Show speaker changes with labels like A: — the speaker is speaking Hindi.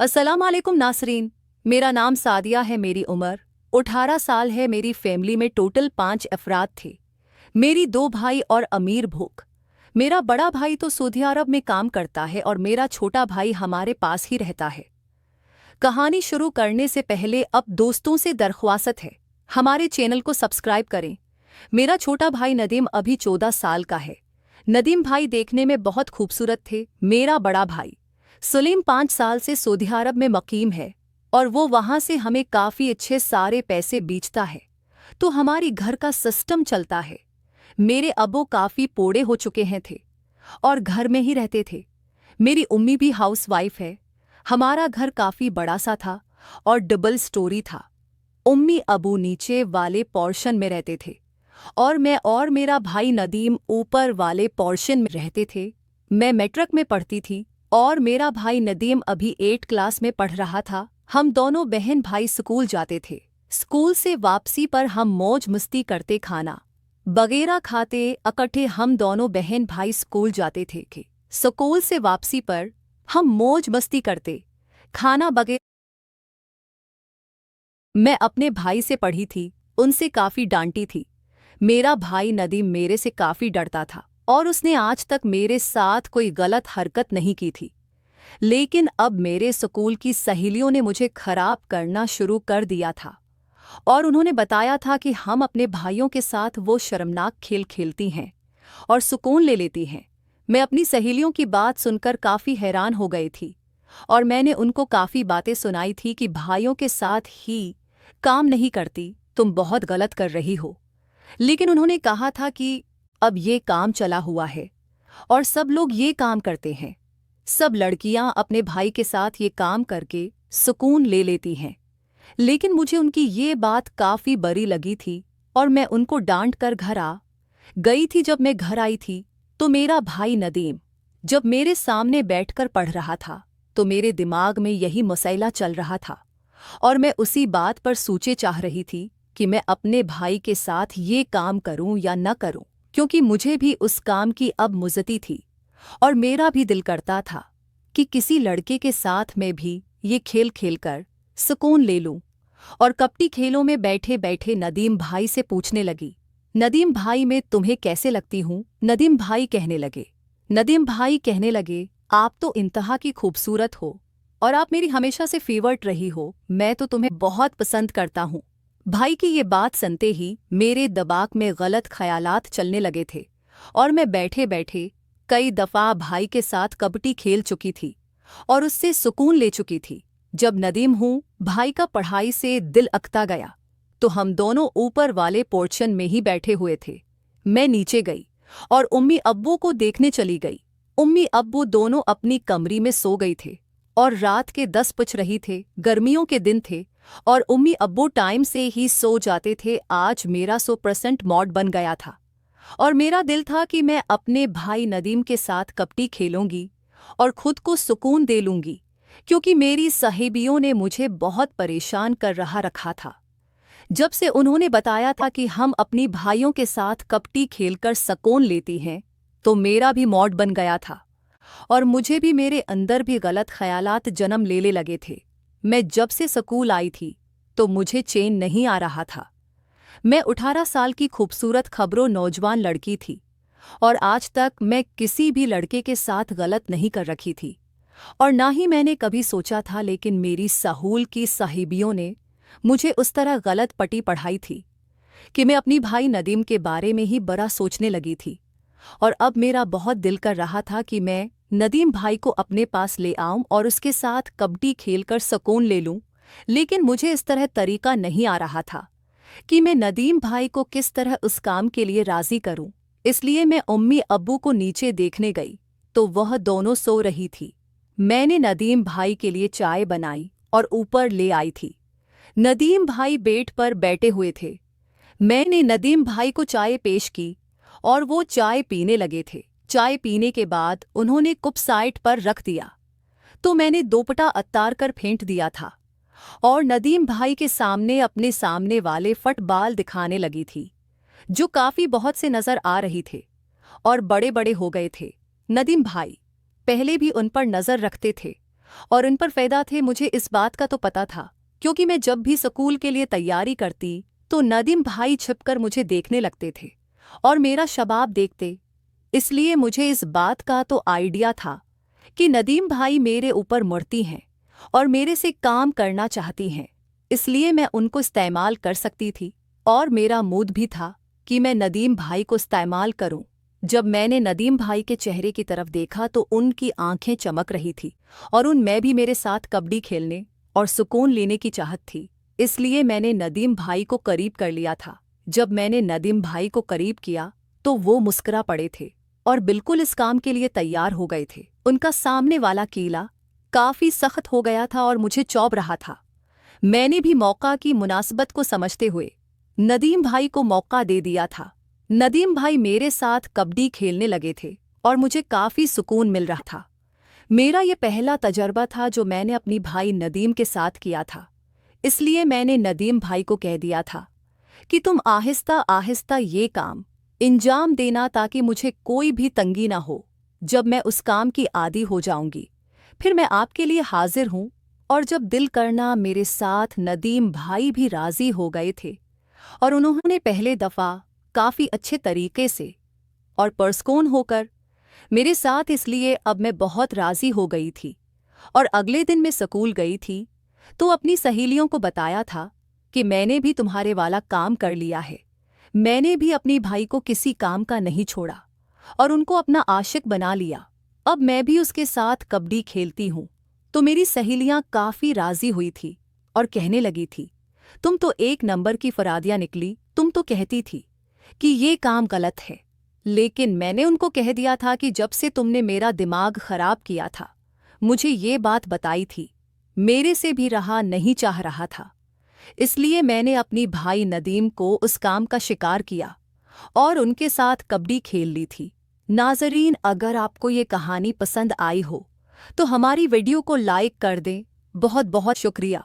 A: अस्सलाम वालेकुम नासरीन। मेरा नाम सादिया है। मेरी उम्र 18 साल है। मेरी फैमिली में टोटल 5 अफराद थे। मेरी 2 भाई और अमीर भूख। मेरा बड़ा भाई तो सऊदी अरब में काम करता है और मेरा छोटा भाई हमारे पास ही रहता है। कहानी शुरू करने से पहले अब दोस्तों से दरख्वास्त है, हमारे चैनल को सब्सक्राइब करें। मेरा छोटा भाई नदीम अभी 14 साल का है। नदीम भाई देखने में बहुत खूबसूरत थे। मेरा बड़ा भाई सलीम 5 साल से सऊदी अरब में मकीम है और वो वहाँ से हमें काफ़ी अच्छे सारे पैसे बेचता है, तो हमारी घर का सिस्टम चलता है। मेरे अब्बू काफ़ी बूढ़े हो चुके हैं थे और घर में ही रहते थे। मेरी उम्मी भी हाउसवाइफ है। हमारा घर काफ़ी बड़ा सा था और डबल स्टोरी था। उम्मी अबू नीचे वाले पोर्शन में रहते थे और मैं और मेरा भाई नदीम ऊपर वाले पोर्शन में रहते थे। मैं मैट्रिक में पढ़ती थी और मेरा भाई नदीम अभी 8 क्लास में पढ़ रहा था। हम दोनों बहन भाई स्कूल जाते थे। स्कूल से वापसी पर हम मौज मस्ती करते, खाना वगैरह खाते इकट्ठे। हम दोनों बहन भाई स्कूल जाते थे कि स्कूल से वापसी पर हम मौज मस्ती करते, खाना वगैरह। मैं अपने भाई से पढ़ी थी, उनसे काफ़ी डांटी थी। मेरा भाई नदीम मेरे से काफ़ी डरता था और उसने आज तक मेरे साथ कोई गलत हरकत नहीं की थी। लेकिन अब मेरे स्कूल की सहेलियों ने मुझे खराब करना शुरू कर दिया था और उन्होंने बताया था कि हम अपने भाइयों के साथ वो शर्मनाक खेल खेलती हैं और सुकून ले लेती हैं। मैं अपनी सहेलियों की बात सुनकर काफ़ी हैरान हो गई थी और मैंने उनको काफ़ी बातें सुनाई थी कि भाइयों के साथ ही काम नहीं करती, तुम बहुत गलत कर रही हो। लेकिन उन्होंने कहा था कि अब ये काम चला हुआ है और सब लोग ये काम करते हैं। सब लड़कियां अपने भाई के साथ ये काम करके सुकून ले लेती हैं। लेकिन मुझे उनकी ये बात काफ़ी बुरी लगी थी और मैं उनको डांट कर घर आ गई थी। जब मैं घर आई थी तो मेरा भाई नदीम जब मेरे सामने बैठकर पढ़ रहा था तो मेरे दिमाग में यही मसला चल रहा था और मैं उसी बात पर सोचे चाह रही थी कि मैं अपने भाई के साथ ये काम करूं या न करूं, क्योंकि मुझे भी उस काम की अब मुज़्ज़ती थी और मेरा भी दिल करता था कि किसी लड़के के साथ मैं भी ये खेल खेलकर सुकून ले लूं। और कपटी खेलों में बैठे बैठे नदीम भाई से पूछने लगी, नदीम भाई मैं तुम्हें कैसे लगती हूँ? नदीम भाई कहने लगे, आप तो इंतहा की खूबसूरत हो और आप मेरी हमेशा से फेवरेट रही हो। मैं तो तुम्हें बहुत पसंद करता हूँ। भाई की ये बात सुनते ही मेरे दिमाग में गलत ख्यालात चलने लगे थे और मैं बैठे बैठे कई दफ़ा भाई के साथ कबड्डी खेल चुकी थी और उससे सुकून ले चुकी थी। जब नदीम भाई का पढ़ाई से दिल अकता गया तो हम दोनों ऊपर वाले पोर्शन में ही बैठे हुए थे। मैं नीचे गई और उम्मी अब्बू को देखने चली गई। उम्मी अब्बू दोनों अपनी कमरी में सो गई थे और रात के 10 बज रही थे। गर्मियों के दिन थे और उम्मी अब्बू टाइम से ही सो जाते थे। आज मेरा 100% मॉड बन गया था और मेरा दिल था कि मैं अपने भाई नदीम के साथ कबड्डी खेलूंगी और खुद को सुकून दे लूंगी, क्योंकि मेरी सहेलियों ने मुझे बहुत परेशान कर रखा था। जब से उन्होंने बताया था कि हम अपनी भाइयों के साथ कबड्डी खेलकर सुकून लेती हैं, तो मेरा भी मॉड बन गया था और मुझे भी मेरे अंदर भी गलत ख्यालात जन्म लेने लगे थे। मैं जब से स्कूल आई थी तो मुझे चैन नहीं आ रहा था। मैं 18 साल की खूबसूरत खबरों नौजवान लड़की थी और आज तक मैं किसी भी लड़के के साथ गलत नहीं कर रखी थी और ना ही मैंने कभी सोचा था। लेकिन मेरी सहूल की साहिबियों ने मुझे उस तरह गलत पटी पढ़ाई थी कि मैं अपनी भाई नदीम के बारे में ही बड़ा सोचने लगी थी और अब मेरा बहुत दिल कर रहा था कि मैं नदीम भाई को अपने पास ले आऊं और उसके साथ कबड्डी खेलकर सुकून ले लूं। लेकिन मुझे इस तरह तरीका नहीं आ रहा था कि मैं नदीम भाई को किस तरह उस काम के लिए राज़ी करूं। इसलिए मैं उम्मी अब्बू को नीचे देखने गई तो वह दोनों सो रही थी। मैंने नदीम भाई के लिए चाय बनाई और ऊपर ले आई थी। नदीम भाई बेड पर बैठे हुए थे। मैंने नदीम भाई को चाय पेश की और वो चाय पीने लगे थे। चाय पीने के बाद उन्होंने कप साइड पर रख दिया तो मैंने दोपटा उतार कर फेंक दिया था और नदीम भाई के सामने अपने सामने वाले फुटबॉल दिखाने लगी थी, जो काफ़ी बहुत से नज़र आ रही थे और बड़े बड़े हो गए थे। नदीम भाई पहले भी उन पर नज़र रखते थे और उन पर फ़ायदा थे। मुझे इस बात का तो पता था, क्योंकि मैं जब भी स्कूल के लिए तैयारी करती तो नदीम भाई छिपकर मुझे देखने लगते थे और मेरा शबाब देखते। इसलिए मुझे इस बात का तो आइडिया था कि नदीम भाई मेरे ऊपर मुड़ती हैं और मेरे से काम करना चाहती हैं। इसलिए मैं उनको इस्तेमाल कर सकती थी और मेरा मूड भी था कि मैं नदीम भाई को इस्तेमाल करूं। जब मैंने नदीम भाई के चेहरे की तरफ देखा तो उनकी आंखें चमक रही थी और उनमें भी मेरे साथ कबड्डी खेलने और सुकून लेने की चाहत थी। इसलिए मैंने नदीम भाई को करीब कर लिया था। जब मैंने नदीम भाई को करीब किया तो वो मुस्कुरा पड़े थे और बिल्कुल इस काम के लिए तैयार हो गए थे। उनका सामने वाला कीला काफी सख्त हो गया था और मुझे चौंक रहा था। मैंने भी मौका की मुनासिबत को समझते हुए नदीम भाई को मौका दे दिया था। नदीम भाई मेरे साथ कबड्डी खेलने लगे थे और मुझे काफी सुकून मिल रहा था। मेरा ये पहला तजर्बा था जो मैंने अपनी भाई नदीम के साथ किया था। इसलिए मैंने नदीम भाई को कह दिया था कि तुम आहिस्ता आहिस्ता ये काम इंजाम देना ताकि मुझे कोई भी तंगी ना हो। जब मैं उस काम की आदी हो जाऊंगी फिर मैं आपके लिए हाजिर हूं। और जब दिल करना मेरे साथ नदीम भाई भी राजी हो गए थे और उन्होंने पहले दफ़ा काफ़ी अच्छे तरीके से और परस्कून होकर मेरे साथ, इसलिए अब मैं बहुत राजी हो गई थी। और अगले दिन मैं स्कूल गई थी तो अपनी सहेलियों को बताया था कि मैंने भी तुम्हारे वाला काम कर लिया है। मैंने भी अपनी भाई को किसी काम का नहीं छोड़ा और उनको अपना आशिक बना लिया। अब मैं भी उसके साथ कबड्डी खेलती हूँ। तो मेरी सहेलियाँ काफ़ी राजी हुई थी और कहने लगी थी, तुम तो एक नंबर की फरादिया निकली। तुम तो कहती थी कि ये काम गलत है, लेकिन मैंने उनको कह दिया था कि जब से तुमने मेरा दिमाग खराब किया था, मुझे ये बात बताई थी, मेरे से भी रहा नहीं चाह रहा था। इसलिए मैंने अपनी भाई नदीम को उस काम का शिकार किया और उनके साथ कबड्डी खेल ली थी। नाज़रीन, अगर आपको ये कहानी पसंद आई हो तो हमारी वीडियो को लाइक कर दें। बहुत बहुत शुक्रिया।